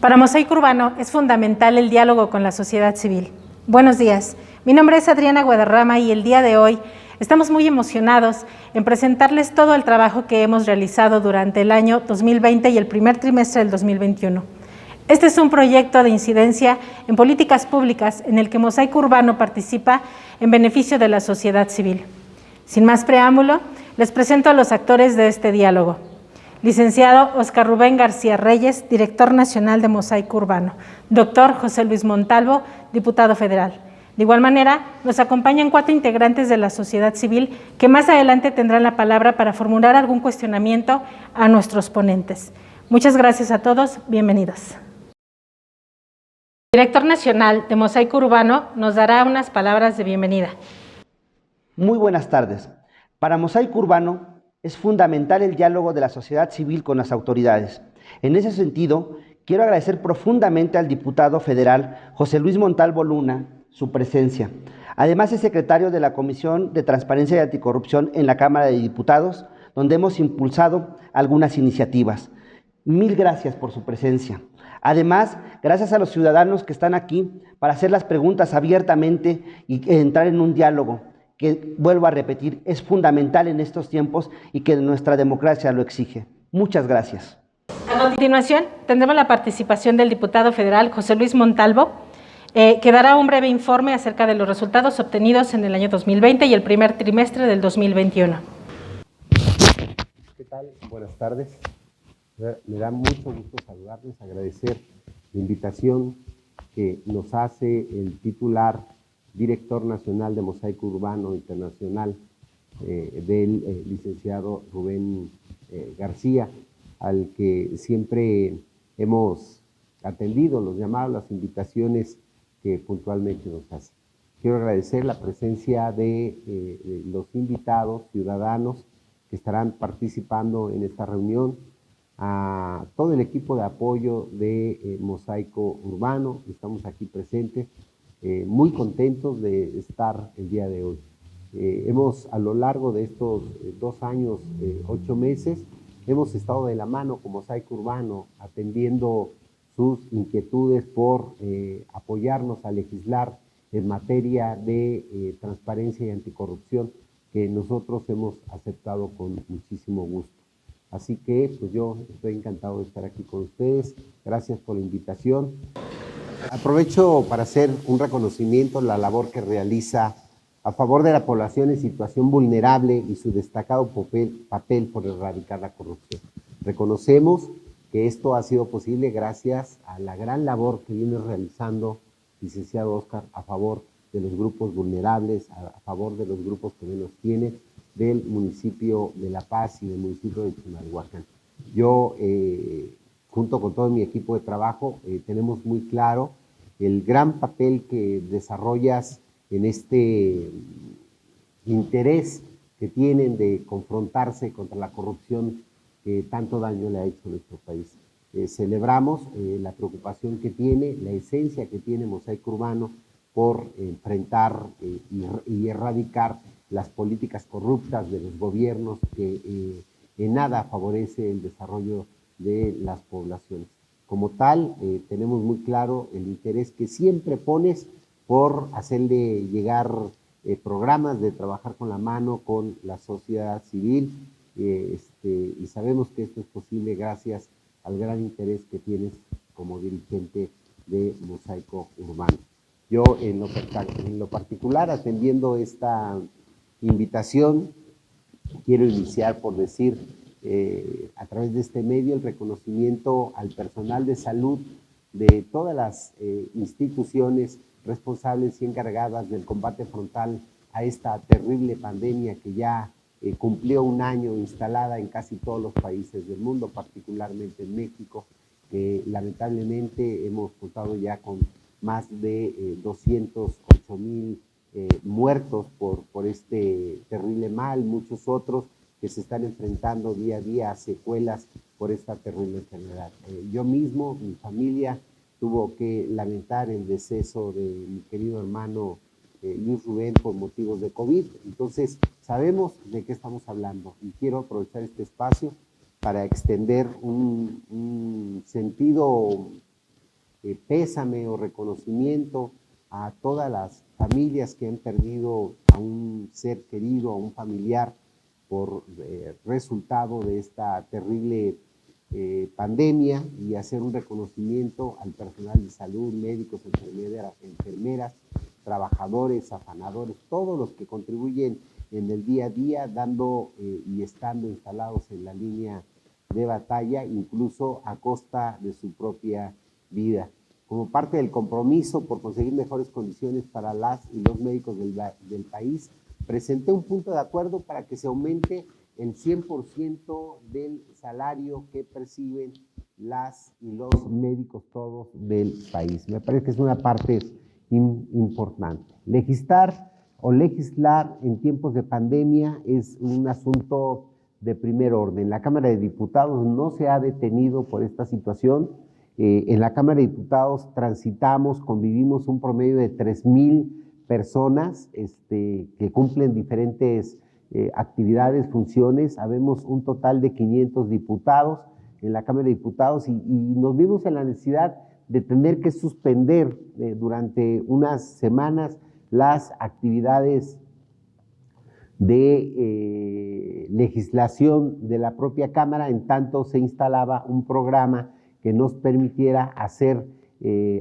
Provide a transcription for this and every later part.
Para Mosaico Urbano es fundamental el diálogo con la sociedad civil. Buenos días, mi nombre es Adriana Guadarrama y el día de hoy estamos muy emocionados en presentarles todo el trabajo que hemos realizado durante el año 2020 y el primer trimestre del 2021. Este es un proyecto de incidencia en políticas públicas en el que Mosaico Urbano participa en beneficio de la sociedad civil. Sin más preámbulo, les presento a los actores de este diálogo. Licenciado Óscar Rubén García Reyes, director nacional de Mosaico Urbano. Doctor José Luis Montalvo, diputado federal. De igual manera, nos acompañan 4 integrantes de la sociedad civil que más adelante tendrán la palabra para formular algún cuestionamiento a nuestros ponentes. Muchas gracias a todos, bienvenidos. El director nacional de Mosaico Urbano nos dará unas palabras de bienvenida. Muy buenas tardes. Para Mosaico Urbano es fundamental el diálogo de la sociedad civil con las autoridades. En ese sentido, quiero agradecer profundamente al diputado federal José Luis Montalvo Luna su presencia. Además, es secretario de la Comisión de Transparencia y Anticorrupción en la Cámara de Diputados, donde hemos impulsado algunas iniciativas. Mil gracias por su presencia. Además, gracias a los ciudadanos que están aquí para hacer las preguntas abiertamente y entrar en un diálogo que, vuelvo a repetir, es fundamental en estos tiempos y que nuestra democracia lo exige. Muchas gracias. A continuación, tendremos la participación del diputado federal José Luis Montalvo, que dará un breve informe acerca de los resultados obtenidos en el año 2020 y el primer trimestre del 2021. ¿Qué tal? Buenas tardes. Me da mucho gusto saludarles, agradecer la invitación que nos hace el titular director nacional de Mosaico Urbano Internacional, del licenciado Rubén García, al que siempre hemos atendido los llamados, las invitaciones que puntualmente nos hace. Quiero agradecer la presencia de los invitados ciudadanos que estarán participando en esta reunión, a todo el equipo de apoyo de Mosaico Urbano. Estamos aquí presentes, muy contentos de estar el día de hoy. Hemos, a lo largo de estos 2 años, 8 meses, hemos estado de la mano con Mosaico Urbano, atendiendo sus inquietudes por apoyarnos a legislar en materia de transparencia y anticorrupción, que nosotros hemos aceptado con muchísimo gusto. Así que pues yo estoy encantado de estar aquí con ustedes. Gracias por la invitación. Aprovecho para hacer un reconocimiento a la labor que realiza a favor de la población en situación vulnerable y su destacado papel por erradicar la corrupción. Reconocemos que esto ha sido posible gracias a la gran labor que viene realizando licenciado Óscar a favor de los grupos vulnerables, a favor de los grupos que menos tienen, del municipio de La Paz y del municipio de Chimalhuacán. Yo, junto con todo mi equipo de trabajo, tenemos muy claro el gran papel que desarrollas en este interés que tienen de confrontarse contra la corrupción que tanto daño le ha hecho a nuestro país. Celebramos la preocupación que tiene, la esencia que tiene Mosaico Urbano por enfrentar y erradicar las políticas corruptas de los gobiernos que en nada favorece el desarrollo de las poblaciones. Como tal, tenemos muy claro el interés que siempre pones por hacerle llegar programas de trabajar con la mano con la sociedad civil, y sabemos que esto es posible gracias al gran interés que tienes como dirigente de Mosaico Urbano. Yo, en lo particular, atendiendo esta invitación, quiero iniciar por decir, a través de este medio, el reconocimiento al personal de salud de todas las instituciones responsables y encargadas del combate frontal a esta terrible pandemia que ya cumplió 1 año instalada en casi todos los países del mundo, particularmente en México, que lamentablemente hemos contado ya con más de 208,000 muertos por este terrible mal, muchos otros que se están enfrentando día a día a secuelas por esta terrible enfermedad. Yo mismo, mi familia, tuvo que lamentar el deceso de mi querido hermano Luis Rubén por motivos de COVID. Entonces, sabemos de qué estamos hablando y quiero aprovechar este espacio para extender un sentido pésame o reconocimiento a todas las familias que han perdido a un ser querido, a un familiar, por resultado de esta terrible pandemia, y hacer un reconocimiento al personal de salud, médicos, enfermeras, trabajadores, afanadores, todos los que contribuyen en el día a día, dando y estando instalados en la línea de batalla, incluso a costa de su propia vida. Como parte del compromiso por conseguir mejores condiciones para las y los médicos del país, presenté un punto de acuerdo para que se aumente el 100% del salario que perciben las y los médicos todos del país. Me parece que es una parte importante. Legislar en tiempos de pandemia es un asunto de primer orden. La Cámara de Diputados no se ha detenido por esta situación. En la Cámara de Diputados transitamos, convivimos un promedio de 3,000 personas que cumplen diferentes actividades, funciones. Habemos un total de 500 diputados en la Cámara de Diputados y nos vimos en la necesidad de tener que suspender durante unas semanas las actividades de legislación de la propia Cámara, en tanto se instalaba un programa que nos permitiera hacer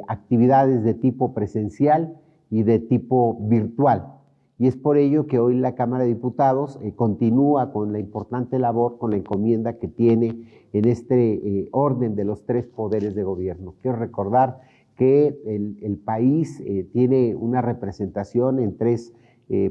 actividades de tipo presencial y de tipo virtual. Y es por ello que hoy la Cámara de Diputados continúa con la importante labor, con la encomienda que tiene en este orden de los 3 poderes de gobierno. Quiero recordar que el país tiene una representación en 3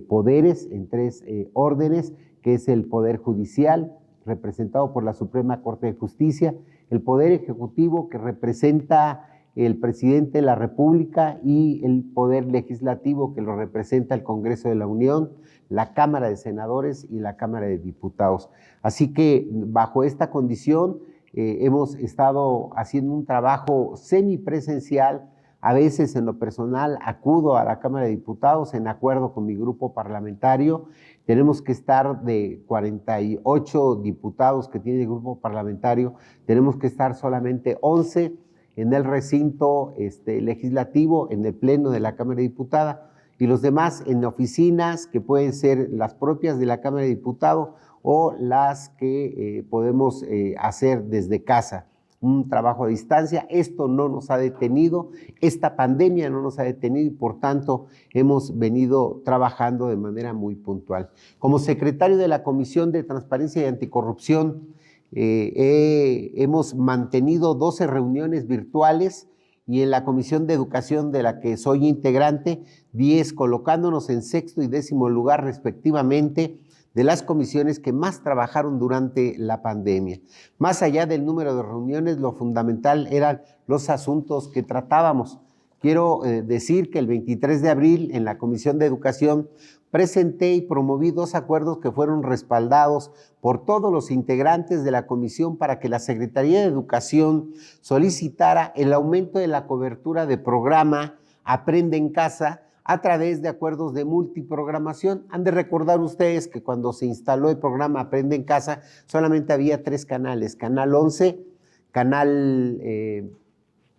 poderes, en 3 órdenes, que es el Poder Judicial, representado por la Suprema Corte de Justicia, el Poder Ejecutivo, que representa el Presidente de la República, y el Poder Legislativo, que lo representa el Congreso de la Unión, la Cámara de Senadores y la Cámara de Diputados. Así que bajo esta condición hemos estado haciendo un trabajo semipresencial. A veces en lo personal acudo a la Cámara de Diputados en acuerdo con mi grupo parlamentario. Tenemos que estar de 48 diputados que tiene el grupo parlamentario, tenemos que estar solamente 11 en el recinto legislativo, en el pleno de la Cámara de Diputados, y los demás en oficinas que pueden ser las propias de la Cámara de Diputados o las que podemos hacer desde casa. Un trabajo a distancia. Esto no nos ha detenido, esta pandemia no nos ha detenido, y por tanto hemos venido trabajando de manera muy puntual. Como secretario de la Comisión de Transparencia y Anticorrupción, hemos mantenido 12 reuniones virtuales, y en la Comisión de Educación, de la que soy integrante, 10, colocándonos en 6º y 10º lugar respectivamente de las comisiones que más trabajaron durante la pandemia. Más allá del número de reuniones, lo fundamental eran los asuntos que tratábamos. Quiero decir que el 23 de abril en la Comisión de Educación presenté y promoví 2 acuerdos que fueron respaldados por todos los integrantes de la comisión para que la Secretaría de Educación solicitara el aumento de la cobertura de programa Aprende en Casa a través de acuerdos de multiprogramación. Han de recordar ustedes que cuando se instaló el programa Aprende en Casa solamente había 3 canales, Canal 11, Canal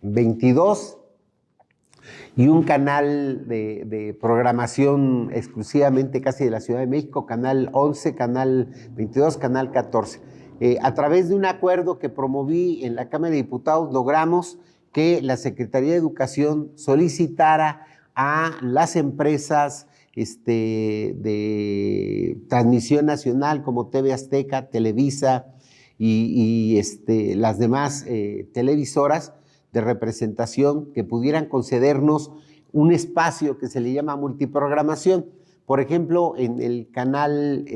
22 y un canal de programación exclusivamente casi de la Ciudad de México, Canal 11, Canal 22, Canal 14. A través de un acuerdo que promoví en la Cámara de Diputados, logramos que la Secretaría de Educación solicitara a las empresas de transmisión nacional como TV Azteca, Televisa y las demás televisoras de representación que pudieran concedernos un espacio que se le llama multiprogramación. Por ejemplo, en el canal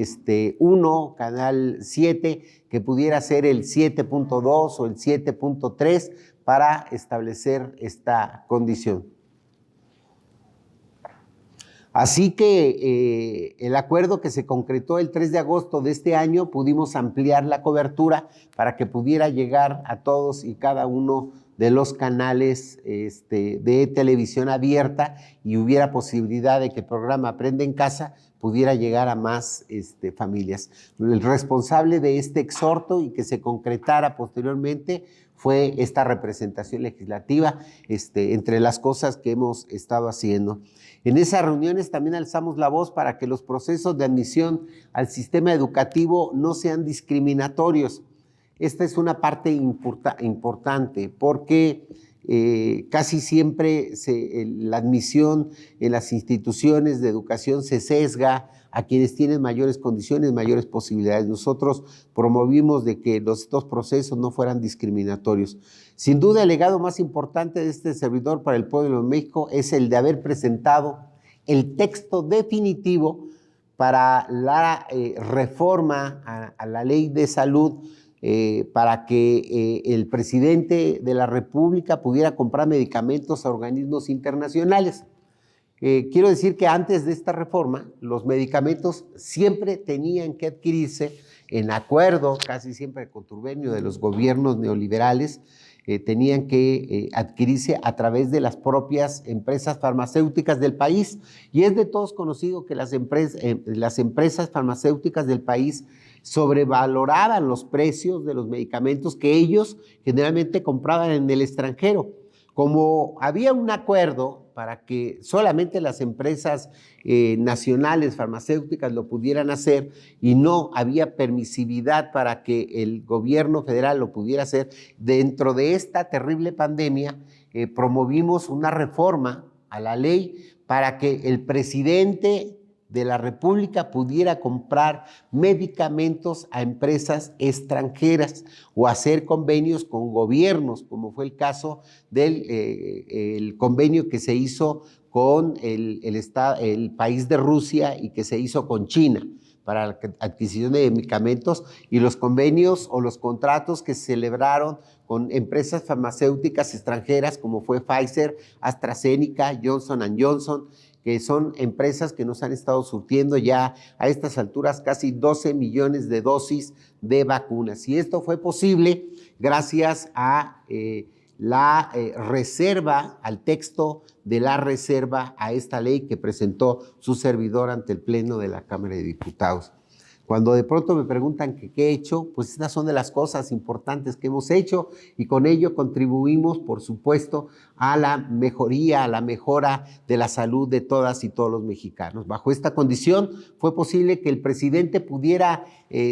1, canal 7, que pudiera ser el 7.2 o el 7.3 para establecer esta condición. Así que el acuerdo que se concretó el 3 de agosto de este año, pudimos ampliar la cobertura para que pudiera llegar a todos y cada uno de los canales de televisión abierta y hubiera posibilidad de que el programa Aprende en Casa pudiera llegar a más familias. El responsable de este exhorto y que se concretara posteriormente fue esta representación legislativa, entre las cosas que hemos estado haciendo. En esas reuniones también alzamos la voz para que los procesos de admisión al sistema educativo no sean discriminatorios. Esta es una parte importante porque casi siempre la admisión en las instituciones de educación se sesga a quienes tienen mayores condiciones, mayores posibilidades. Nosotros promovimos de que estos procesos no fueran discriminatorios. Sin duda, el legado más importante de este servidor para el pueblo de México es el de haber presentado el texto definitivo para la reforma a la ley de salud, para que el presidente de la República pudiera comprar medicamentos a organismos internacionales. Quiero decir que antes de esta reforma, los medicamentos siempre tenían que adquirirse en acuerdo, casi siempre contubernio de los gobiernos neoliberales, tenían que adquirirse a través de las propias empresas farmacéuticas del país. Y es de todos conocido que las empresas farmacéuticas del país sobrevaloraban los precios de los medicamentos que ellos generalmente compraban en el extranjero. Como había un acuerdo para que solamente las empresas nacionales farmacéuticas lo pudieran hacer y no había permisividad para que el gobierno federal lo pudiera hacer, dentro de esta terrible pandemia promovimos una reforma a la ley para que el presidente de la República pudiera comprar medicamentos a empresas extranjeras o hacer convenios con gobiernos, como fue el caso del el convenio que se hizo con el país de Rusia y que se hizo con China para la adquisición de medicamentos, y los convenios o los contratos que se celebraron con empresas farmacéuticas extranjeras como fue Pfizer, AstraZeneca, Johnson & Johnson, que son empresas que nos han estado surtiendo ya a estas alturas casi 12 millones de dosis de vacunas. Y esto fue posible gracias a la reserva, al texto de la reserva a esta ley que presentó su servidor ante el Pleno de la Cámara de Diputados. Cuando de pronto me preguntan qué he hecho, pues estas son de las cosas importantes que hemos hecho y con ello contribuimos, por supuesto, a la mejoría, a la mejora de la salud de todas y todos los mexicanos. Bajo esta condición fue posible que el presidente pudiera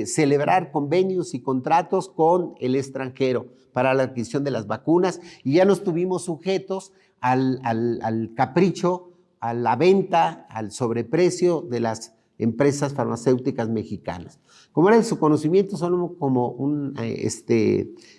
celebrar convenios y contratos con el extranjero para la adquisición de las vacunas y ya no estuvimos sujetos al capricho, a la venta, al sobreprecio de las empresas farmacéuticas mexicanas. Como era de su conocimiento, solo como un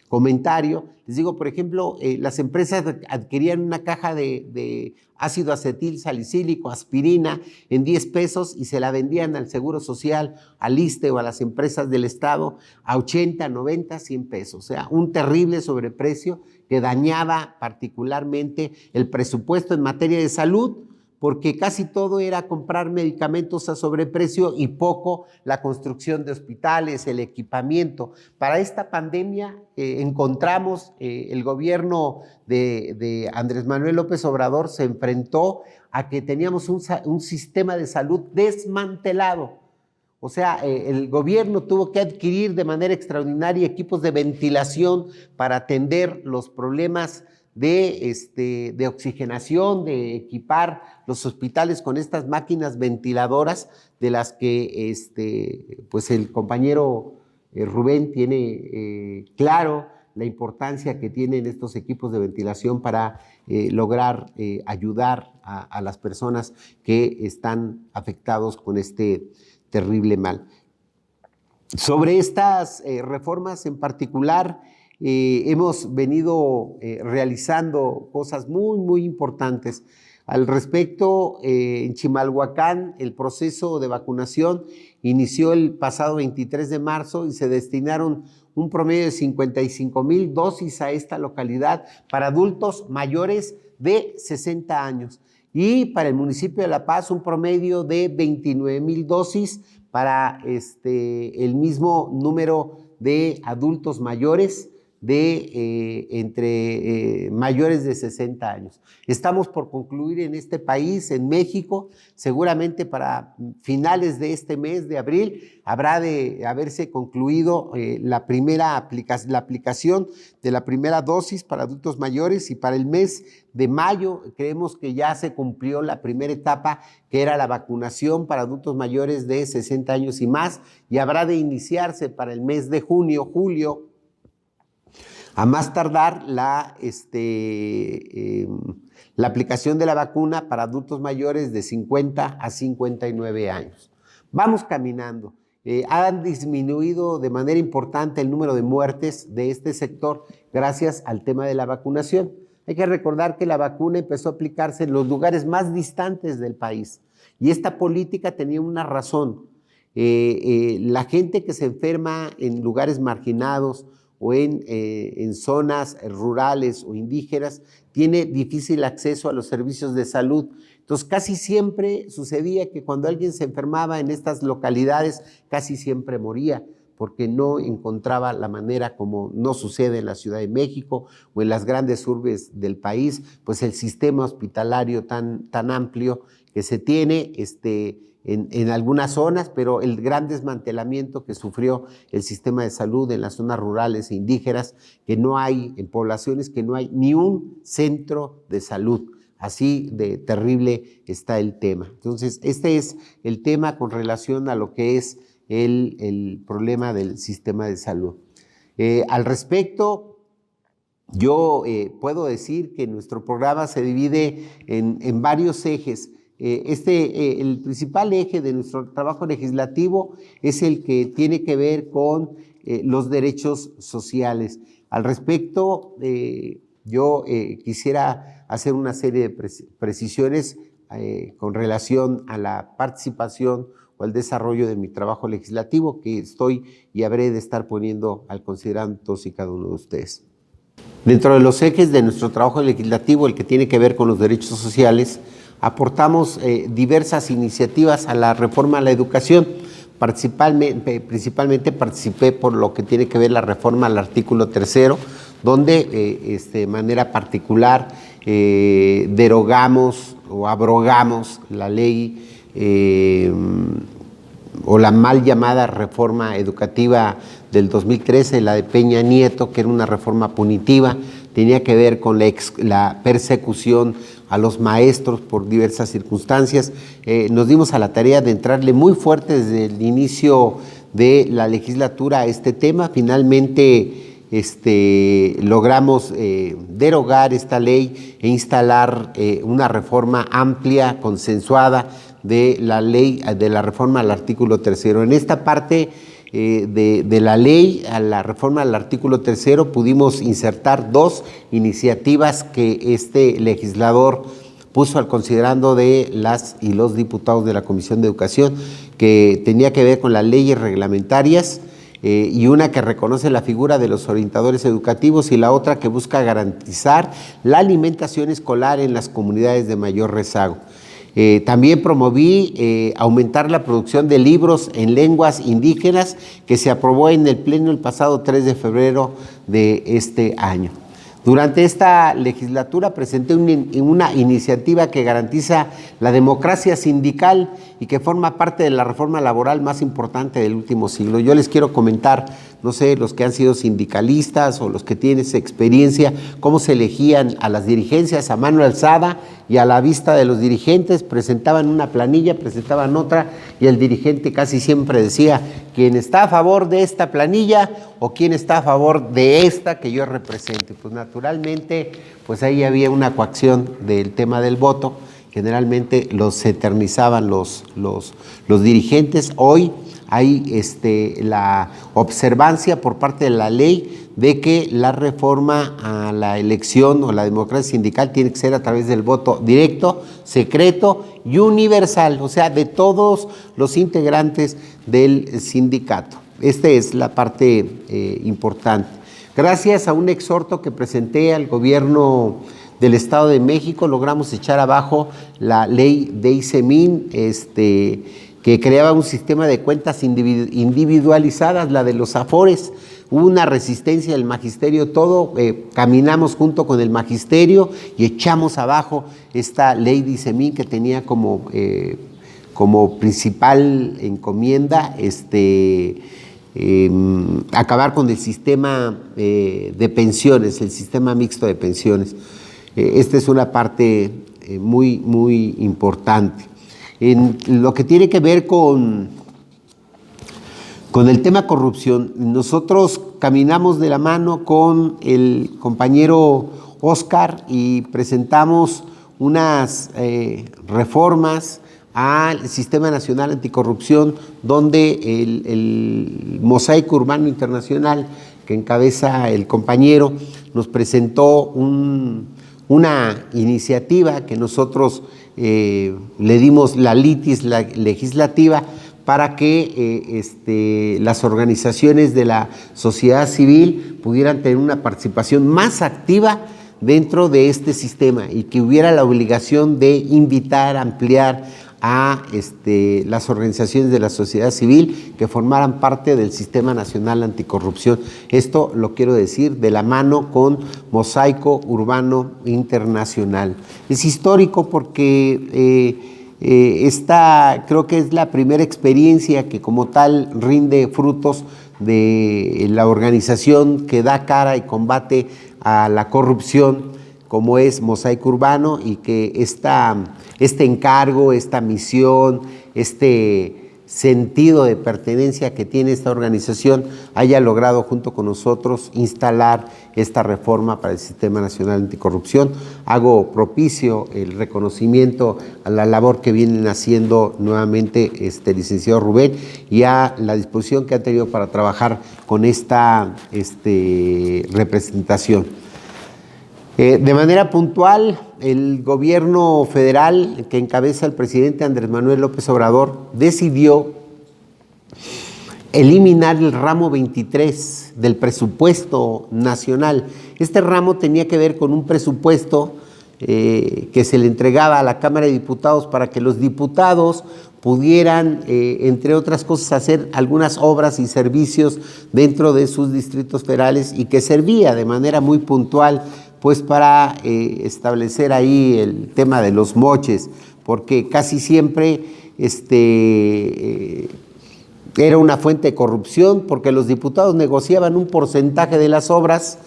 comentario, les digo, por ejemplo, las empresas adquirían una caja de ácido acetil salicílico, aspirina, en 10 pesos y se la vendían al Seguro Social, al ISSSTE o a las empresas del Estado a 80, 90, 100 pesos. O sea, un terrible sobreprecio que dañaba particularmente el presupuesto en materia de salud, porque casi todo era comprar medicamentos a sobreprecio y poco la construcción de hospitales, el equipamiento. Para esta pandemia encontramos, el gobierno de Andrés Manuel López Obrador se enfrentó a que teníamos un sistema de salud desmantelado. O sea, el gobierno tuvo que adquirir de manera extraordinaria equipos de ventilación para atender los problemas de oxigenación, de equipar los hospitales con estas máquinas ventiladoras de las que pues el compañero Rubén tiene claro la importancia que tienen estos equipos de ventilación para lograr ayudar a las personas que están afectados con este terrible mal. Sobre estas reformas en particular, hemos venido realizando cosas muy, muy importantes. Al respecto, en Chimalhuacán, el proceso de vacunación inició el pasado 23 de marzo y se destinaron un promedio de 55,000 dosis a esta localidad para adultos mayores de 60 años. Y para el municipio de La Paz, un promedio de 29,000 dosis para el mismo número de adultos mayores de entre mayores de 60 años. Estamos por concluir en este país, en México, seguramente para finales de este mes de abril habrá de haberse concluido la aplicación de la primera dosis para adultos mayores, y para el mes de mayo creemos que ya se cumplió la primera etapa, que era la vacunación para adultos mayores de 60 años y más, y habrá de iniciarse para el mes de junio, julio, a más tardar la aplicación de la vacuna para adultos mayores de 50 a 59 años. Vamos caminando. Han disminuido de manera importante el número de muertes de este sector gracias al tema de la vacunación. Hay que recordar que la vacuna empezó a aplicarse en los lugares más distantes del país, y esta política tenía una razón. La gente que se enferma en lugares marginados o en zonas rurales o indígenas tiene difícil acceso a los servicios de salud. Entonces, casi siempre sucedía que cuando alguien se enfermaba en estas localidades, casi siempre moría, porque no encontraba la manera, como no sucede en la Ciudad de México o en las grandes urbes del país, pues el sistema hospitalario tan amplio que se tiene en algunas zonas, pero el gran desmantelamiento que sufrió el sistema de salud en las zonas rurales e indígenas, que no hay, en poblaciones que no hay ni un centro de salud. Así de terrible está el tema. Entonces, este es el tema con relación a lo que es el problema del sistema de salud. Al respecto, yo puedo decir que nuestro programa se divide en varios ejes. El principal eje de nuestro trabajo legislativo es el que tiene que ver con los derechos sociales. Al respecto, yo quisiera hacer una serie de precisiones con relación a la participación o al desarrollo de mi trabajo legislativo, que estoy y habré de estar poniendo al considerando todos y cada uno de ustedes. Dentro de los ejes de nuestro trabajo legislativo, el que tiene que ver con los derechos sociales, aportamos diversas iniciativas a la reforma a la educación. Principalmente participé por lo que tiene que ver la reforma al artículo 3, donde de manera particular derogamos o abrogamos la ley o la mal llamada reforma educativa del 2013, la de Peña Nieto, que era una reforma punitiva, tenía que ver con la persecución a los maestros por diversas circunstancias. Nos dimos a la tarea de entrarle muy fuerte desde el inicio de la legislatura a este tema. Finalmente logramos derogar esta ley e instalar una reforma amplia, consensuada, de la ley, de la reforma al artículo 3. En esta parte de la ley, a la reforma al artículo 3, pudimos insertar dos iniciativas que este legislador puso al considerando de las y los diputados de la Comisión de Educación, que tenía que ver con las leyes reglamentarias, y una que reconoce la figura de los orientadores educativos y la otra que busca garantizar la alimentación escolar en las comunidades de mayor rezago. También promoví aumentar la producción de libros en lenguas indígenas, que se aprobó en el Pleno el pasado 3 de febrero de este año. Durante esta legislatura presenté una iniciativa que garantiza la democracia sindical y que forma parte de la reforma laboral más importante del último siglo. Yo les quiero comentar, no sé, los que han sido sindicalistas o los que tienen esa experiencia, cómo se elegían a las dirigencias a mano alzada y a la vista de los dirigentes. Presentaban una planilla, presentaban otra, y el dirigente casi siempre decía quién está a favor de esta planilla o quién está a favor de esta que yo represente. Pues naturalmente, pues ahí había una coacción del tema del voto. Generalmente los eternizaban los dirigentes. Hoy hay la observancia por parte de la ley de que la reforma a la elección o la democracia sindical tiene que ser a través del voto directo, secreto y universal, o sea, de todos los integrantes del sindicato. Esta es la parte importante. Gracias a un exhorto que presenté al gobierno del Estado de México, logramos echar abajo la ley de ISEMIN, que creaba un sistema de cuentas individualizadas, la de los afores. hubo una resistencia del magisterio, todo, caminamos junto con el magisterio y echamos abajo esta ley de ISEMIN que tenía como principal encomienda acabar con el sistema de pensiones, el sistema mixto de pensiones. Esta es una parte muy, muy importante. En lo que tiene que ver con el tema corrupción, nosotros caminamos de la mano con el compañero Oscar y presentamos unas reformas al Sistema Nacional Anticorrupción, donde el Mosaico Urbano Internacional, que encabeza el compañero, nos presentó una iniciativa que nosotros le dimos la litis legislativa para que las organizaciones de la sociedad civil pudieran tener una participación más activa dentro de este sistema y que hubiera la obligación de invitar, ampliar a las organizaciones de la sociedad civil que formaran parte del Sistema Nacional Anticorrupción. Esto lo quiero decir de la mano con Mosaico Urbano Internacional. Es histórico porque esta creo que es la primera experiencia que como tal rinde frutos de la organización que da cara y combate a la corrupción, como es Mosaico Urbano, y que este encargo, esta misión, este sentido de pertenencia que tiene esta organización haya logrado junto con nosotros instalar esta reforma para el Sistema Nacional Anticorrupción. Hago propicio el reconocimiento a la labor que vienen haciendo nuevamente licenciado Rubén y a la disposición que ha tenido para trabajar con esta representación. De manera puntual, el gobierno federal que encabeza el presidente Andrés Manuel López Obrador decidió eliminar el ramo 23 del presupuesto nacional. Este ramo tenía que ver con un presupuesto que se le entregaba a la Cámara de Diputados para que los diputados pudieran, entre otras cosas, hacer algunas obras y servicios dentro de sus distritos federales y que servía de manera muy puntual pues para establecer ahí el tema de los moches, porque casi siempre era una fuente de corrupción, porque los diputados negociaban un porcentaje de las obras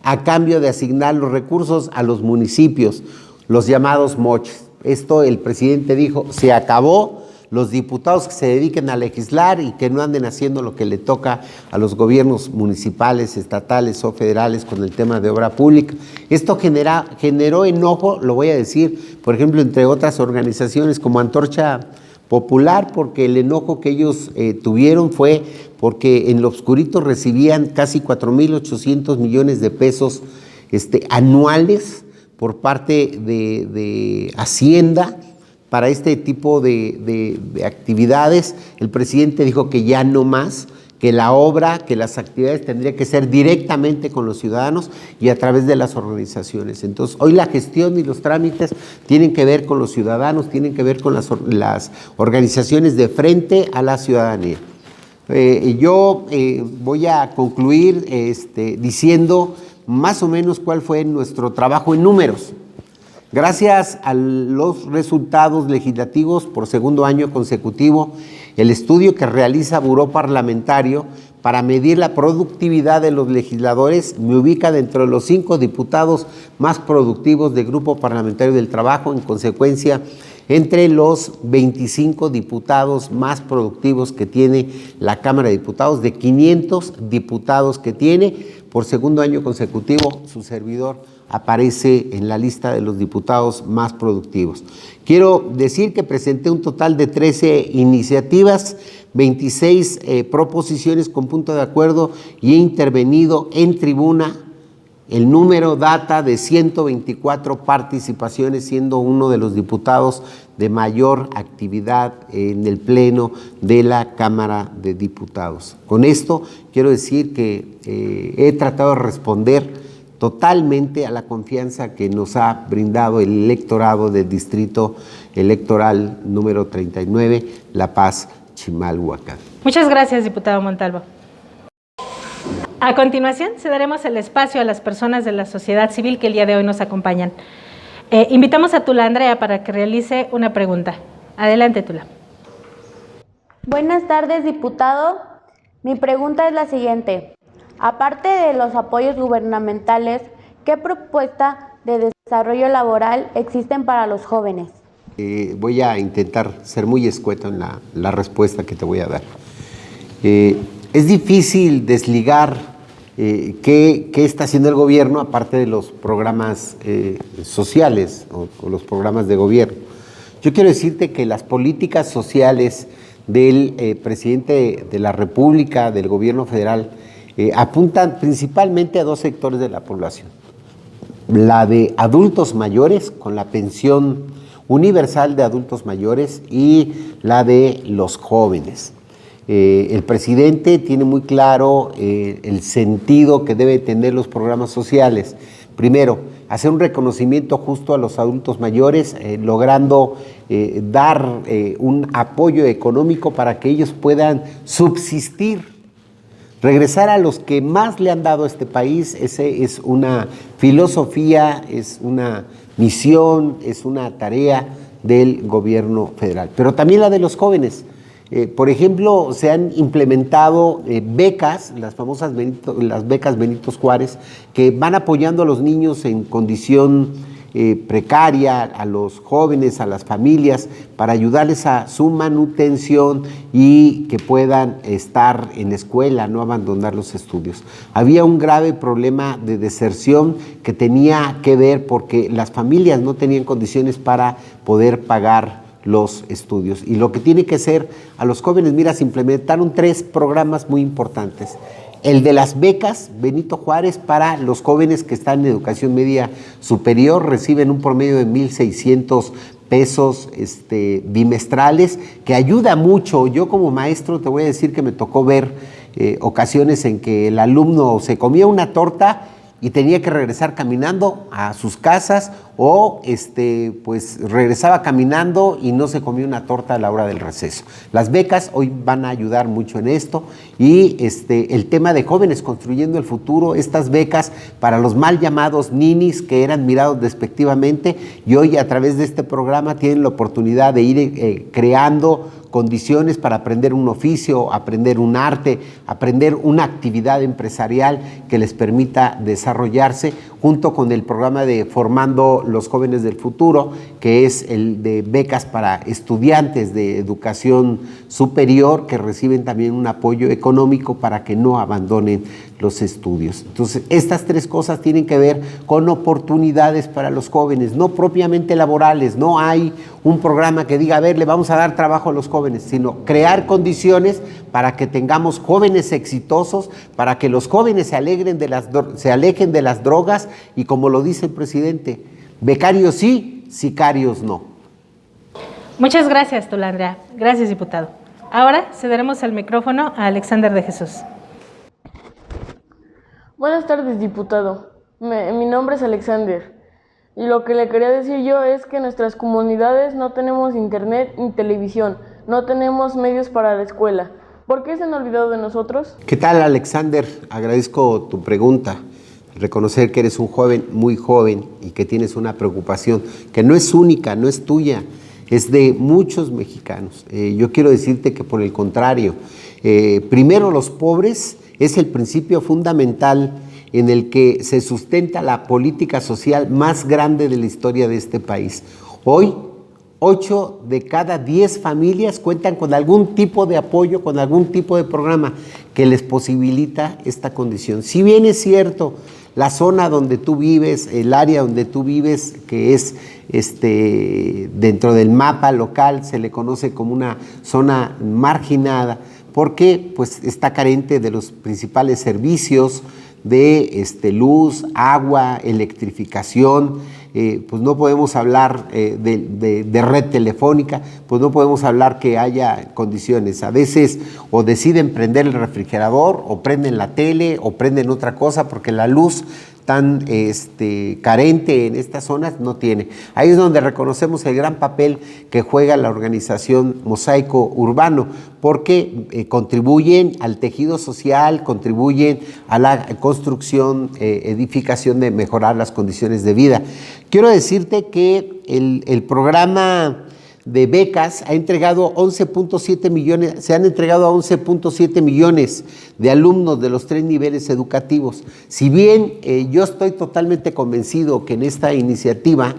a cambio de asignar los recursos a los municipios, los llamados moches. Esto el presidente dijo, se acabó, los diputados que se dediquen a legislar y que no anden haciendo lo que le toca a los gobiernos municipales, estatales o federales con el tema de obra pública. Esto generó enojo, lo voy a decir, por ejemplo, entre otras organizaciones como Antorcha Popular, porque el enojo que ellos tuvieron fue porque en lo oscurito recibían casi 4,800 millones de pesos anuales por parte de Hacienda para este tipo de actividades. El presidente dijo que ya no más, que la obra, que las actividades tendrían que ser directamente con los ciudadanos y a través de las organizaciones. Entonces, hoy la gestión y los trámites tienen que ver con los ciudadanos, tienen que ver con las organizaciones de frente a la ciudadanía. Yo voy a concluir diciendo más o menos cuál fue nuestro trabajo en números. Gracias a los resultados legislativos por segundo año consecutivo, el estudio que realiza Buró Parlamentario para medir la productividad de los legisladores me ubica dentro de los 5 diputados más productivos del Grupo Parlamentario del Trabajo, en consecuencia, entre los 25 diputados más productivos que tiene la Cámara de Diputados, de 500 diputados que tiene, por segundo año consecutivo, su servidor aparece en la lista de los diputados más productivos. Quiero decir que presenté un total de 13 iniciativas, 26 proposiciones con punto de acuerdo y he intervenido en tribuna. El número data de 124 participaciones, siendo uno de los diputados de mayor actividad en el Pleno de la Cámara de Diputados. Con esto quiero decir que he tratado de responder totalmente a la confianza que nos ha brindado el electorado del Distrito Electoral número 39, La Paz, Chimalhuacán. Muchas gracias, diputado Montalvo. A continuación, cederemos el espacio a las personas de la sociedad civil que el día de hoy nos acompañan. Invitamos a Tula Andrea para que realice una pregunta. Adelante, Tula. Buenas tardes, diputado. Mi pregunta es la siguiente. Aparte de los apoyos gubernamentales, ¿qué propuesta de desarrollo laboral existen para los jóvenes? Voy a intentar ser muy escueto en la respuesta que te voy a dar. Es difícil desligar qué está haciendo el gobierno aparte de los programas sociales o los programas de gobierno. Yo quiero decirte que las políticas sociales del presidente de la República, del gobierno federal, apuntan principalmente a dos sectores de la población. La de adultos mayores, con la pensión universal de adultos mayores, y la de los jóvenes. El presidente tiene muy claro el sentido que debe tener los programas sociales. Primero, hacer un reconocimiento justo a los adultos mayores, logrando dar un apoyo económico para que ellos puedan subsistir. Regresar a los que más le han dado a este país, ese es una filosofía, es una misión, es una tarea del gobierno federal. Pero también la de los jóvenes. Por ejemplo, se han implementado becas, las famosas las becas Benito Juárez, que van apoyando a los niños en condición precaria, a los jóvenes, a las familias, para ayudarles a su manutención y que puedan estar en escuela, no abandonar los estudios. Había un grave problema de deserción que tenía que ver porque las familias no tenían condiciones para poder pagar los estudios. Y lo que tiene que ser a los jóvenes, mira, se implementaron 3 programas muy importantes. El de las becas Benito Juárez para los jóvenes que están en educación media superior, reciben un promedio de 1,600 pesos bimestrales, que ayuda mucho. Yo como maestro te voy a decir que me tocó ver ocasiones en que el alumno se comía una torta y tenía que regresar caminando a sus casas, o pues regresaba caminando y no se comía una torta a la hora del receso. Las becas hoy van a ayudar mucho en esto, y el tema de jóvenes construyendo el futuro, estas becas para los mal llamados ninis, que eran mirados despectivamente, y hoy a través de este programa tienen la oportunidad de ir creando condiciones para aprender un oficio, aprender un arte, aprender una actividad empresarial que les permita desarrollarse, junto con el programa de Formando los Jóvenes del Futuro, que es el de becas para estudiantes de educación superior, que reciben también un apoyo económico para que no abandonen los estudios. Entonces, estas 3 cosas tienen que ver con oportunidades para los jóvenes, no propiamente laborales. No hay un programa que diga, a ver, le vamos a dar trabajo a los jóvenes, sino crear condiciones para que tengamos jóvenes exitosos, para que los jóvenes se alejen de las drogas, y como lo dice el presidente, becarios sí, sicarios no. Muchas gracias, Tula Andrea. Gracias, diputado. Ahora cederemos el micrófono a Alexander de Jesús. Buenas tardes, diputado. Mi nombre es Alexander. Y lo que le quería decir yo es que en nuestras comunidades no tenemos internet ni televisión, no tenemos medios para la escuela. ¿Por qué se han olvidado de nosotros? ¿Qué tal, Alexander? Agradezco tu pregunta. Reconocer que eres un joven, muy joven, y que tienes una preocupación que no es única, no es tuya, es de muchos mexicanos. Yo quiero decirte que, por el contrario, primero los pobres es el principio fundamental en el que se sustenta la política social más grande de la historia de este país. Hoy, 8 de cada 10 familias cuentan con algún tipo de apoyo, con algún tipo de programa que les posibilita esta condición. Si bien es cierto, la zona donde tú vives, el área donde tú vives, que es dentro del mapa local, se le conoce como una zona marginada, porque pues está carente de los principales servicios de luz, agua, electrificación. Pues no podemos hablar de red telefónica, pues no podemos hablar que haya condiciones. A veces o deciden prender el refrigerador, o prenden la tele, o prenden otra cosa, porque la luz tan carente en estas zonas no tiene. Ahí es donde reconocemos el gran papel que juega la organización Mosaico Urbano, porque contribuyen al tejido social, contribuyen a la construcción, edificación de mejorar las condiciones de vida. Quiero decirte que el programa de becas ha entregado 11.7 millones, se han entregado a 11.7 millones de alumnos de los 3 niveles educativos. Si bien yo estoy totalmente convencido que en esta iniciativa,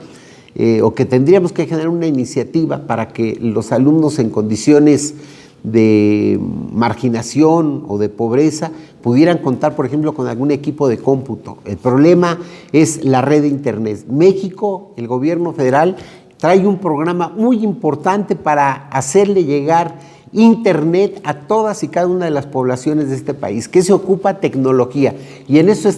o que tendríamos que generar una iniciativa para que los alumnos en condiciones de marginación o de pobreza pudieran contar, por ejemplo, con algún equipo de cómputo. El problema es la red de Internet. México, el gobierno federal, trae un programa muy importante para hacerle llegar Internet a todas y cada una de las poblaciones de este país, que se ocupa tecnología. Y en eso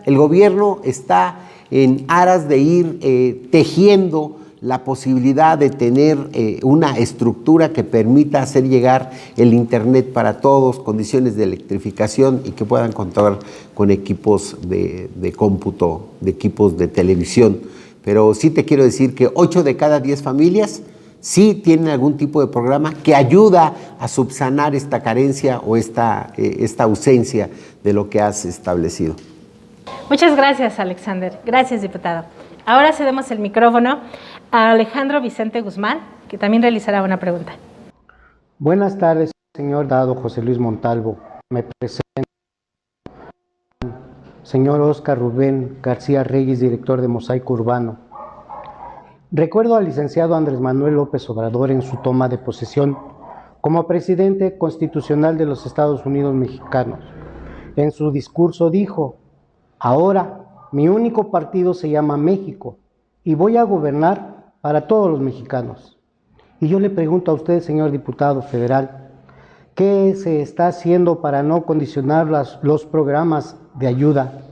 el gobierno está en aras de ir tejiendo la posibilidad de tener una estructura que permita hacer llegar el Internet para todos, condiciones de electrificación y que puedan contar con equipos de cómputo, de equipos de televisión. Pero sí te quiero decir que 8 de cada 10 familias sí tienen algún tipo de programa que ayuda a subsanar esta carencia o esta ausencia de lo que has establecido. Muchas gracias, Alexander. Gracias, diputado. Ahora cedemos el micrófono a Alejandro Vicente Guzmán, que también realizará una pregunta. Buenas tardes, señor diputado José Luis Montalvo. Me presento. Señor Óscar Rubén García Reyes, director de Mosaico Urbano. Recuerdo al licenciado Andrés Manuel López Obrador en su toma de posesión como presidente constitucional de los Estados Unidos mexicanos. En su discurso dijo: ahora mi único partido se llama México y voy a gobernar para todos los mexicanos. Y yo le pregunto a usted, señor diputado federal, ¿qué se está haciendo para no condicionar los programas de ayuda?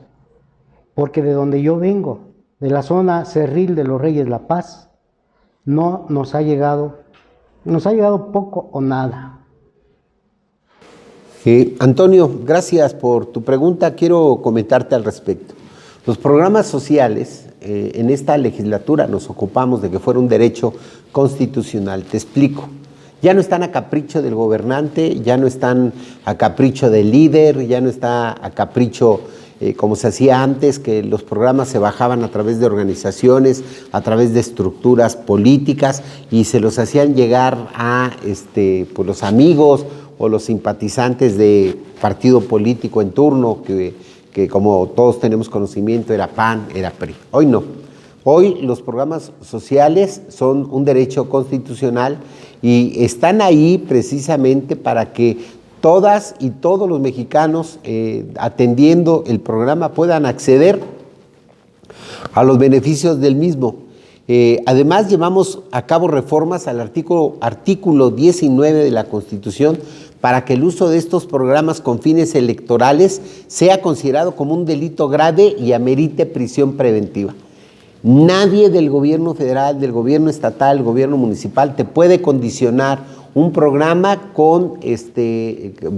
Porque de donde yo vengo, de la zona cerril de los Reyes La Paz, no nos ha llegado poco o nada. Antonio, gracias por tu pregunta. Quiero comentarte al respecto. Los programas sociales, en esta legislatura nos ocupamos de que fuera un derecho constitucional. Te explico. Ya no están a capricho del gobernante, ya no están a capricho del líder, ya no está a capricho como se hacía antes, que los programas se bajaban a través de organizaciones, a través de estructuras políticas y se los hacían llegar a pues los amigos o los simpatizantes de partido político en turno, que como todos tenemos conocimiento era PAN, era PRI. Hoy no. Hoy los programas sociales son un derecho constitucional y están ahí precisamente para que todas y todos los mexicanos atendiendo el programa puedan acceder a los beneficios del mismo. Además, llevamos a cabo reformas al artículo 19 de la Constitución para que el uso de estos programas con fines electorales sea considerado como un delito grave y amerite prisión preventiva. Nadie del gobierno federal, del gobierno estatal, del gobierno municipal te puede condicionar un programa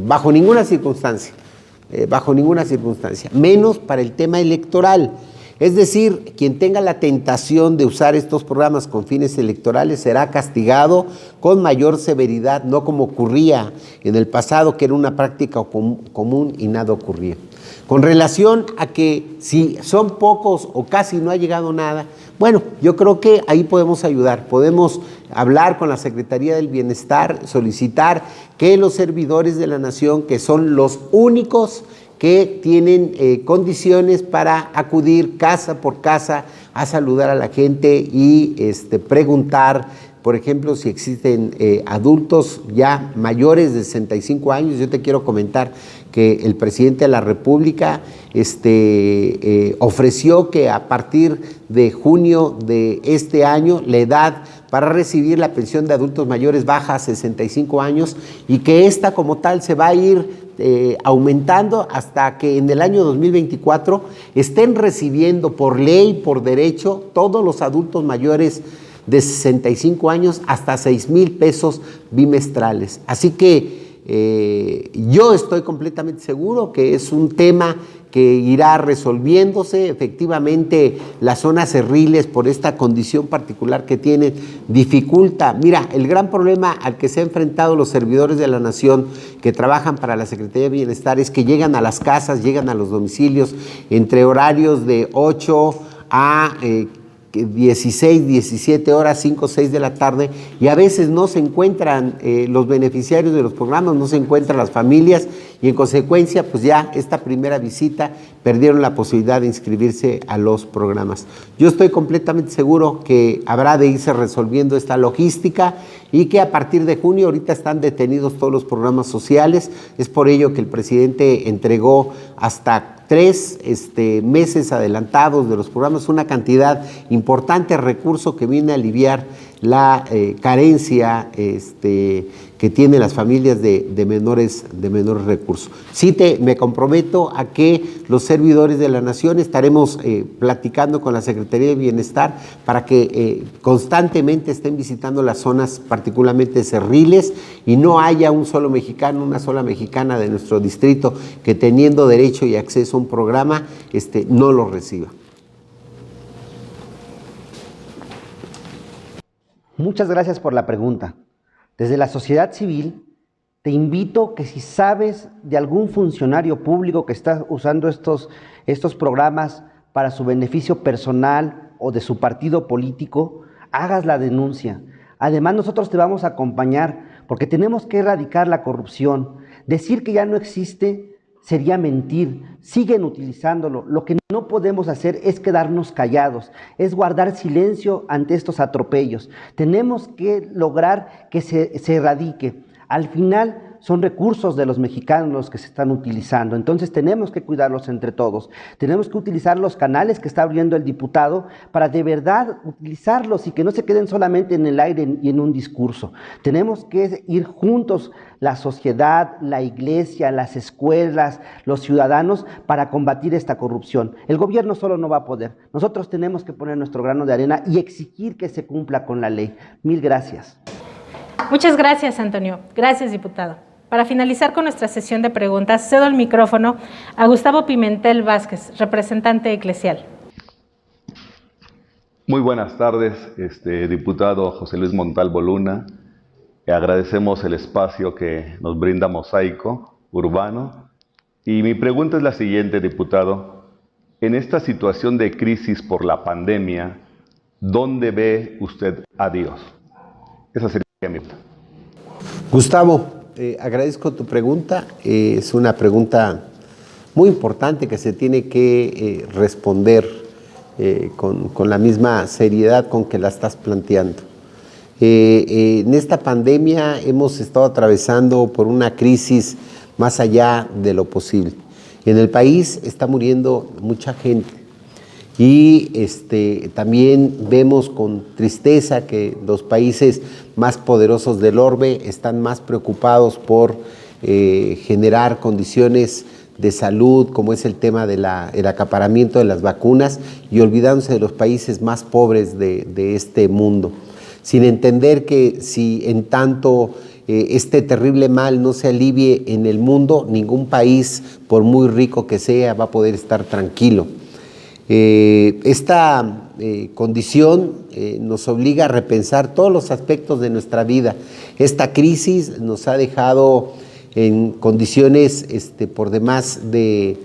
bajo ninguna circunstancia, menos para el tema electoral. Es decir, quien tenga la tentación de usar estos programas con fines electorales será castigado con mayor severidad, no como ocurría en el pasado, que era una práctica común y nada ocurría. Con relación a que si son pocos o casi no ha llegado nada, bueno, yo creo que ahí podemos ayudar, podemos hablar con la Secretaría del Bienestar, solicitar que los servidores de la nación, que son los únicos que tienen condiciones para acudir casa por casa a saludar a la gente y preguntar, por ejemplo, si existen adultos ya mayores de 65 años. Yo te quiero comentar que el presidente de la República ofreció que a partir de junio de este año la edad para recibir la pensión de adultos mayores baja a 65 años y que esta como tal se va a ir aumentando hasta que en el año 2024 estén recibiendo por ley, por derecho, todos los adultos mayores de 65 años hasta 6,000 pesos bimestrales. Así que Yo estoy completamente seguro que es un tema que irá resolviéndose. Efectivamente, las zonas cerriles, por esta condición particular que tienen, dificulta. Mira, el gran problema al que se han enfrentado los servidores de la nación que trabajan para la Secretaría de Bienestar es que llegan a las casas, llegan a los domicilios entre horarios de 8 a 16, 17 horas, 5, 6 de la tarde, y a veces no se encuentran los beneficiarios de los programas, no se encuentran las familias, y en consecuencia, pues ya esta primera visita perdieron la posibilidad de inscribirse a los programas. Yo estoy completamente seguro que habrá de irse resolviendo esta logística y que a partir de junio, ahorita están detenidos todos los programas sociales, es por ello que el presidente entregó hasta 3 meses adelantados de los programas, una cantidad importante de recursos que viene a aliviar la carencia que tienen las familias de menores recursos. Sí, me comprometo a que los servidores de la nación estaremos platicando con la Secretaría de Bienestar para que constantemente estén visitando las zonas particularmente cerriles y no haya un solo mexicano, una sola mexicana de nuestro distrito que teniendo derecho y acceso a un programa no lo reciba. Muchas gracias por la pregunta. Desde la sociedad civil, te invito que si sabes de algún funcionario público que está usando estos programas para su beneficio personal o de su partido político, hagas la denuncia. Además, nosotros te vamos a acompañar porque tenemos que erradicar la corrupción. Decir que ya no existe sería mentir, siguen utilizándolo. Lo que no podemos hacer es quedarnos callados, es guardar silencio ante estos atropellos. Tenemos que lograr que se erradique. Al final son recursos de los mexicanos los que se están utilizando, entonces tenemos que cuidarlos entre todos. Tenemos que utilizar los canales que está abriendo el diputado para de verdad utilizarlos y que no se queden solamente en el aire y en un discurso. Tenemos que ir juntos, la sociedad, la iglesia, las escuelas, los ciudadanos, para combatir esta corrupción. El gobierno solo no va a poder. Nosotros tenemos que poner nuestro grano de arena y exigir que se cumpla con la ley. Mil gracias. Muchas gracias, Antonio. Gracias, diputado. Para finalizar con nuestra sesión de preguntas, cedo el micrófono a Gustavo Pimentel Vázquez, representante eclesial. Muy buenas tardes, diputado José Luis Montalvo Luna. Agradecemos el espacio que nos brinda Mosaico Urbano. Y mi pregunta es la siguiente, diputado. En esta situación de crisis por la pandemia, ¿dónde ve usted a Dios? Esa sería mi pregunta. Gustavo, agradezco tu pregunta. Es una pregunta muy importante que se tiene que responder con la misma seriedad con que la estás planteando. En esta pandemia hemos estado atravesando por una crisis más allá de lo posible. En el país está muriendo mucha gente y también vemos con tristeza que los países más poderosos del orbe están más preocupados por generar condiciones de salud, como es el tema del acaparamiento de las vacunas, y olvidándose de los países más pobres de este mundo, sin entender que si en tanto este terrible mal no se alivie en el mundo, ningún país, por muy rico que sea, va a poder estar tranquilo. Esta condición nos obliga a repensar todos los aspectos de nuestra vida. Esta crisis nos ha dejado en condiciones por demás de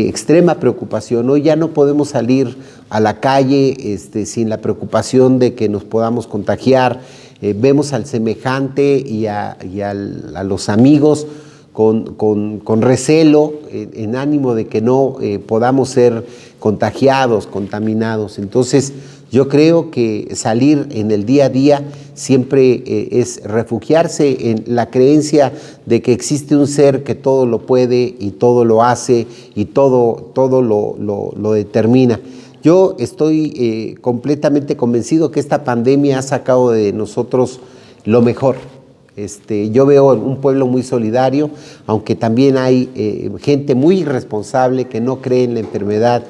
extrema preocupación. Hoy ya no podemos salir a la calle sin la preocupación de que nos podamos contagiar. Vemos al semejante y a los amigos con recelo, en ánimo de que no podamos ser contagiados, contaminados. Entonces, yo creo que salir en el día a día siempre es refugiarse en la creencia de que existe un ser que todo lo puede y todo lo hace y todo lo determina. Yo estoy completamente convencido que esta pandemia ha sacado de nosotros lo mejor. Yo veo un pueblo muy solidario, aunque también hay gente muy irresponsable que no cree en la enfermedad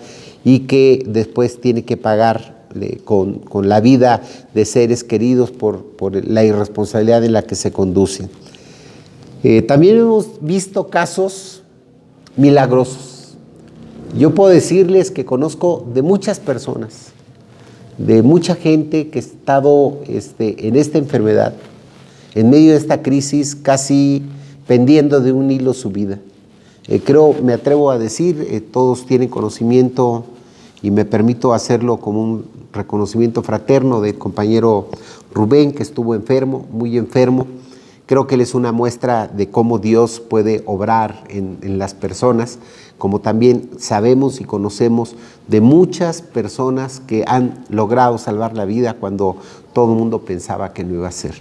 y que después tiene que pagar con la vida de seres queridos por la irresponsabilidad en la que se conducen. También hemos visto casos milagrosos. Yo puedo decirles que conozco de muchas personas, de mucha gente que ha estado en esta enfermedad, en medio de esta crisis, casi pendiendo de un hilo su vida. Me atrevo a decir, todos tienen conocimiento y me permito hacerlo como un reconocimiento fraterno del compañero Rubén, que estuvo enfermo, muy enfermo. Creo que él es una muestra de cómo Dios puede obrar en las personas, como también sabemos y conocemos de muchas personas que han logrado salvar la vida cuando todo el mundo pensaba que no iba a ser.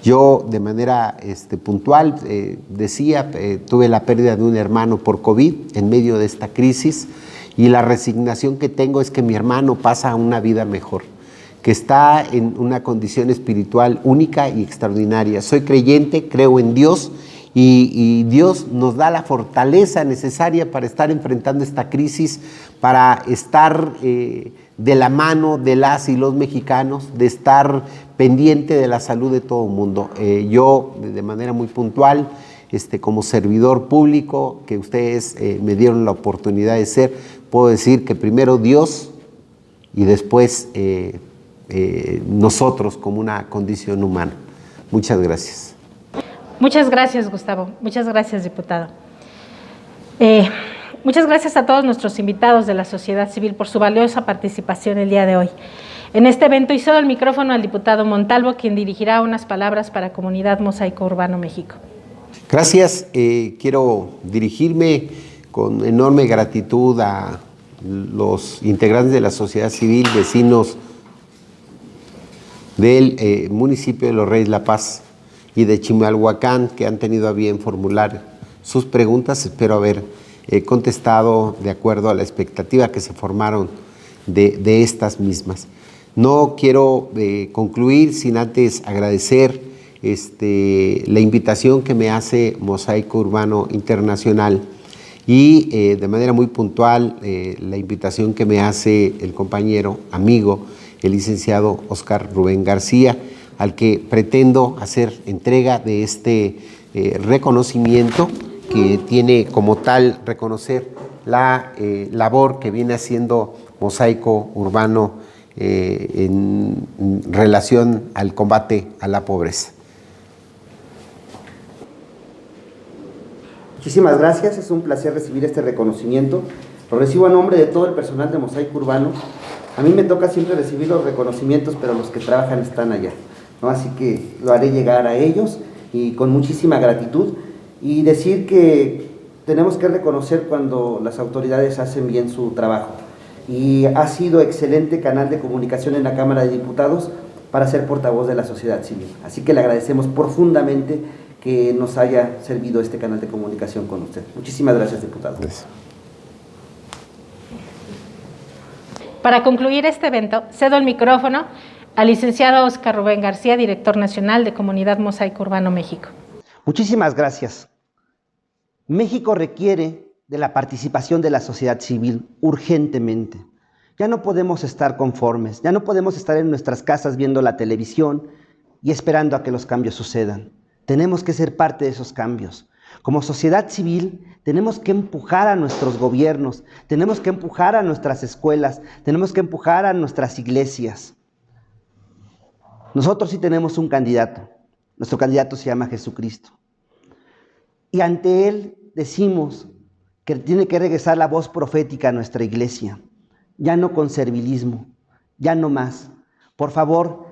Yo de manera puntual tuve la pérdida de un hermano por COVID en medio de esta crisis, y la resignación que tengo es que mi hermano pasa una vida mejor, que está en una condición espiritual única y extraordinaria. Soy creyente, creo en Dios, y Dios nos da la fortaleza necesaria para estar enfrentando esta crisis, para estar de la mano de las y los mexicanos, de estar pendiente de la salud de todo el mundo. Yo, de manera muy puntual, como servidor público que ustedes me dieron la oportunidad de ser, puedo decir que primero Dios y después nosotros como una condición humana. Muchas gracias. Muchas gracias, Gustavo. Muchas gracias, diputado. Muchas gracias a todos nuestros invitados de la sociedad civil por su valiosa participación el día de hoy en este evento, y cedo el micrófono al diputado Montalvo, quien dirigirá unas palabras para Comunidad Mosaico Urbano México. Gracias. Quiero dirigirme con enorme gratitud a los integrantes de la sociedad civil, vecinos del municipio de Los Reyes La Paz y de Chimalhuacán, que han tenido a bien formular sus preguntas. Espero haber contestado de acuerdo a la expectativa que se formaron de estas mismas. No quiero concluir sin antes agradecer la invitación que me hace Mosaico Urbano Internacional y de manera muy puntual la invitación que me hace el compañero, amigo, el licenciado Óscar Rubén García, al que pretendo hacer entrega de este reconocimiento, que tiene como tal reconocer la labor que viene haciendo Mosaico Urbano en relación al combate a la pobreza. Muchísimas gracias, es un placer recibir este reconocimiento. Lo recibo a nombre de todo el personal de Mosaico Urbano. A mí me toca siempre recibir los reconocimientos, pero los que trabajan están allá, ¿no? Así que lo haré llegar a ellos y con muchísima gratitud, y decir que tenemos que reconocer cuando las autoridades hacen bien su trabajo. Y ha sido excelente canal de comunicación en la Cámara de Diputados para ser portavoz de la sociedad civil. Así que le agradecemos profundamente que nos haya servido este canal de comunicación con usted. Muchísimas gracias, diputado. Gracias. Para concluir este evento, cedo el micrófono al licenciado Óscar Rubén García, director nacional de Comunidad Mosaico Urbano México. Muchísimas gracias. México requiere de la participación de la sociedad civil urgentemente. Ya no podemos estar conformes, ya no podemos estar en nuestras casas viendo la televisión y esperando a que los cambios sucedan. Tenemos que ser parte de esos cambios. Como sociedad civil tenemos que empujar a nuestros gobiernos, tenemos que empujar a nuestras escuelas, tenemos que empujar a nuestras iglesias. Nosotros sí tenemos un candidato. Nuestro candidato se llama Jesucristo. Y ante él decimos que tiene que regresar la voz profética a nuestra iglesia. Ya no con servilismo, ya no más. Por favor,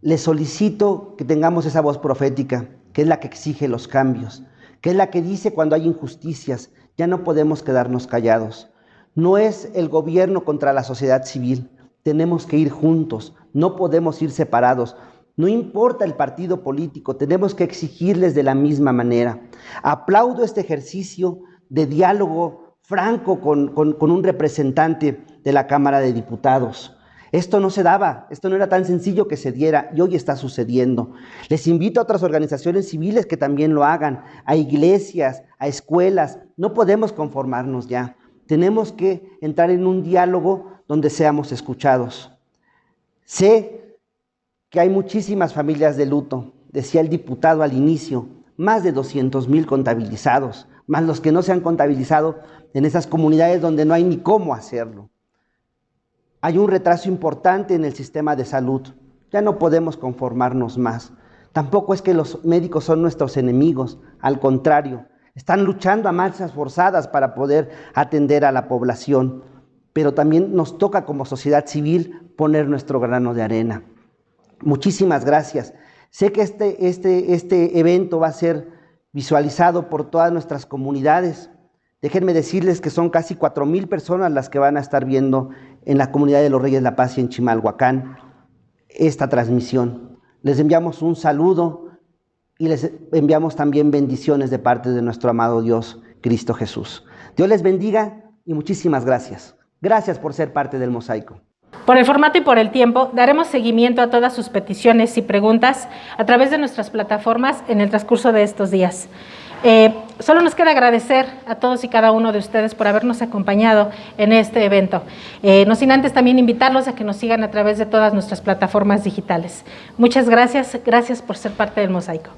les solicito que tengamos esa voz profética, que es la que exige los cambios, que es la que dice cuando hay injusticias, ya no podemos quedarnos callados. No es el gobierno contra la sociedad civil, tenemos que ir juntos, no podemos ir separados. No importa el partido político, tenemos que exigirles de la misma manera. Aplaudo este ejercicio de diálogo franco con un representante de la Cámara de Diputados. Esto no se daba, esto no era tan sencillo que se diera y hoy está sucediendo. Les invito a otras organizaciones civiles que también lo hagan, a iglesias, a escuelas. No podemos conformarnos ya. Tenemos que entrar en un diálogo donde seamos escuchados. Sé que hay muchísimas familias de luto, decía el diputado al inicio, más de 200,000 contabilizados, más los que no se han contabilizado en esas comunidades donde no hay ni cómo hacerlo. Hay un retraso importante en el sistema de salud. Ya no podemos conformarnos más. Tampoco es que los médicos son nuestros enemigos, al contrario, están luchando a marchas forzadas para poder atender a la población, pero también nos toca como sociedad civil poner nuestro grano de arena. Muchísimas gracias. Sé que este evento va a ser visualizado por todas nuestras comunidades. Déjenme decirles que son casi 4,000 personas las que van a estar viendo en la comunidad de los Reyes La Paz y en Chimalhuacán esta transmisión. Les enviamos un saludo y les enviamos también bendiciones de parte de nuestro amado Dios, Cristo Jesús. Dios les bendiga y muchísimas gracias. Gracias por ser parte del Mosaico. Por el formato y por el tiempo, daremos seguimiento a todas sus peticiones y preguntas a través de nuestras plataformas en el transcurso de estos días. Solo nos queda agradecer a todos y cada uno de ustedes por habernos acompañado en este evento. No sin antes también invitarlos a que nos sigan a través de todas nuestras plataformas digitales. Muchas gracias, gracias por ser parte del Mosaico.